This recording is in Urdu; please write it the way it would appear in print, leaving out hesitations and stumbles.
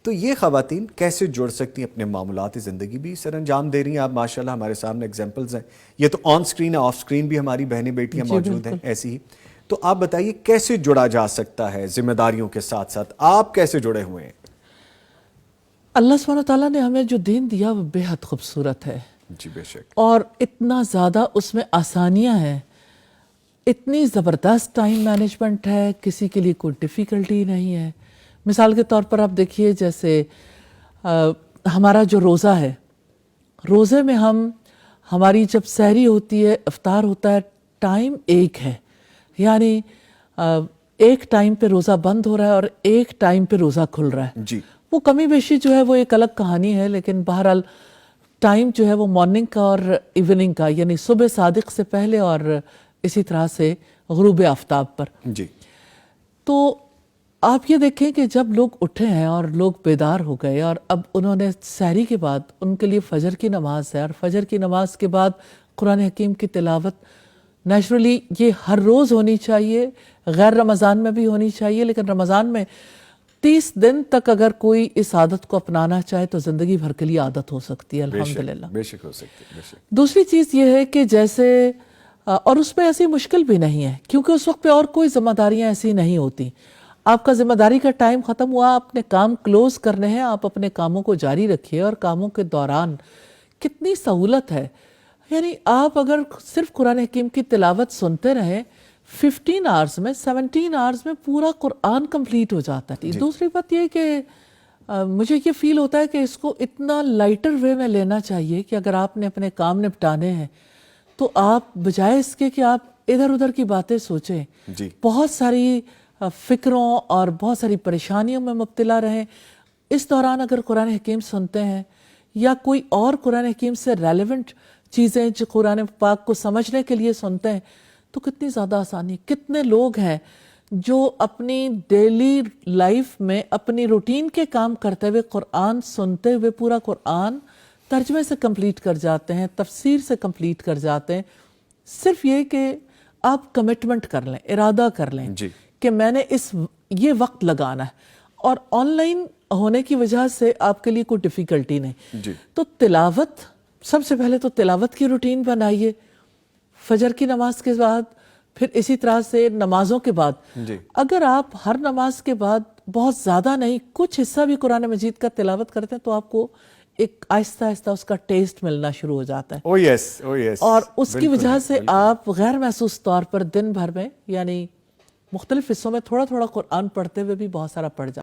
تو یہ خواتین کیسے جڑ سکتی ہیں اپنے معاملات زندگی بھی سر انجام دے رہی ہیں؟ آپ ماشاءاللہ ہمارے سامنے ایگزامپلز ہیں، یہ تو آن سکرین ہے، آف سکرین بھی ہماری بہنیں بیٹیاں موجود ہیں ایسی ہی. تو آپ بتائیے کیسے جڑا جا سکتا ہے ذمہ داریوں کے ساتھ ساتھ؟ آپ کیسے جڑے ہوئے ہیں؟ اللہ سبحانہ تعالیٰ نے ہمیں جو دین دیا وہ بے حد خوبصورت ہے. جی بے شک. اور اتنا زیادہ اس میں آسانیاں ہیں، اتنی زبردست ٹائم مینجمنٹ ہے، کسی کے لیے کوئی ڈیفیکلٹی نہیں ہے. مثال کے طور پر آپ دیکھیے جیسے ہمارا جو روزہ ہے، روزے میں ہماری جب سحری ہوتی ہے، افطار ہوتا ہے، ٹائم ایک ہے، یعنی ایک ٹائم پہ روزہ بند ہو رہا ہے اور ایک ٹائم پہ روزہ کھل رہا ہے. جی وہ کمی بیشی جو ہے وہ ایک الگ کہانی ہے، لیکن بہرحال ٹائم جو ہے وہ مارننگ کا اور ایوننگ کا، یعنی صبح صادق سے پہلے اور اسی طرح سے غروب آفتاب پر. جی. تو آپ یہ دیکھیں کہ جب لوگ اٹھے ہیں اور لوگ بیدار ہو گئے اور اب انہوں نے سحری کے بعد ان کے لیے فجر کی نماز ہے، اور فجر کی نماز کے بعد قرآن حکیم کی تلاوت نیچرلی یہ ہر روز ہونی چاہیے، غیر رمضان میں بھی ہونی چاہیے، لیکن رمضان میں 30 دن تک اگر کوئی اس عادت کو اپنانا چاہے تو زندگی بھر کے لیے عادت ہو سکتی ہے. الحمدللہ. بے شک ہو سکتی ہے. بے شک. دوسری چیز یہ ہے کہ جیسے اور اس میں ایسی مشکل بھی نہیں ہے، کیونکہ اس وقت پہ اور کوئی ذمہ داریاں ایسی نہیں ہوتی. آپ کا ذمہ داری کا ٹائم ختم ہوا، اپنے کام کلوز کرنے ہیں، آپ اپنے کاموں کو جاری رکھیے. اور کاموں کے دوران کتنی سہولت ہے، یعنی آپ اگر صرف قرآن حکیم کی تلاوت سنتے رہیں 15 آورز میں 17 آورز میں پورا قرآن کمپلیٹ ہو جاتا ہے. دوسری بات یہ کہ مجھے یہ فیل ہوتا ہے کہ اس کو اتنا لائٹر وے میں لینا چاہیے کہ اگر آپ نے اپنے کام نپٹانے ہیں تو آپ بجائے اس کے کہ آپ ادھر ادھر کی باتیں سوچیں، بہت ساری فکروں اور بہت ساری پریشانیوں میں مبتلا رہیں، اس دوران اگر قرآن حکیم سنتے ہیں یا کوئی اور قرآن حکیم سے ریلیونٹ چیزیں جو قرآن پاک کو سمجھنے کے لیے سنتے ہیں تو کتنی زیادہ آسانی. کتنے لوگ ہیں جو اپنی ڈیلی لائف میں اپنی روٹین کے کام کرتے ہوئے قرآن سنتے ہوئے پورا قرآن ترجمے سے کمپلیٹ کر جاتے ہیں، تفسیر سے کمپلیٹ کر جاتے ہیں. صرف یہ کہ آپ کمٹمنٹ کر لیں، ارادہ کر لیں کہ میں نے یہ وقت لگانا ہے. اور آن لائن ہونے کی وجہ سے آپ کے لیے کوئی ڈیفیکلٹی نہیں. تو تلاوت، سب سے پہلے تو تلاوت کی روٹین بنائیے فجر کی نماز کے بعد، پھر اسی طرح سے نمازوں کے بعد. اگر آپ ہر نماز کے بعد بہت زیادہ نہیں کچھ حصہ بھی قرآن مجید کا تلاوت کرتے ہیں تو آپ کو ایک آہستہ آہستہ اس کا ٹیسٹ ملنا شروع ہو جاتا ہے. اور اس کی وجہ سے آپ غیر محسوس طور پر دن بھر میں یعنی مختلف حصوں میں تھوڑا تھوڑا قرآن پڑھتے ہوئے بھی بہت سارا پڑھ جاتا ہے.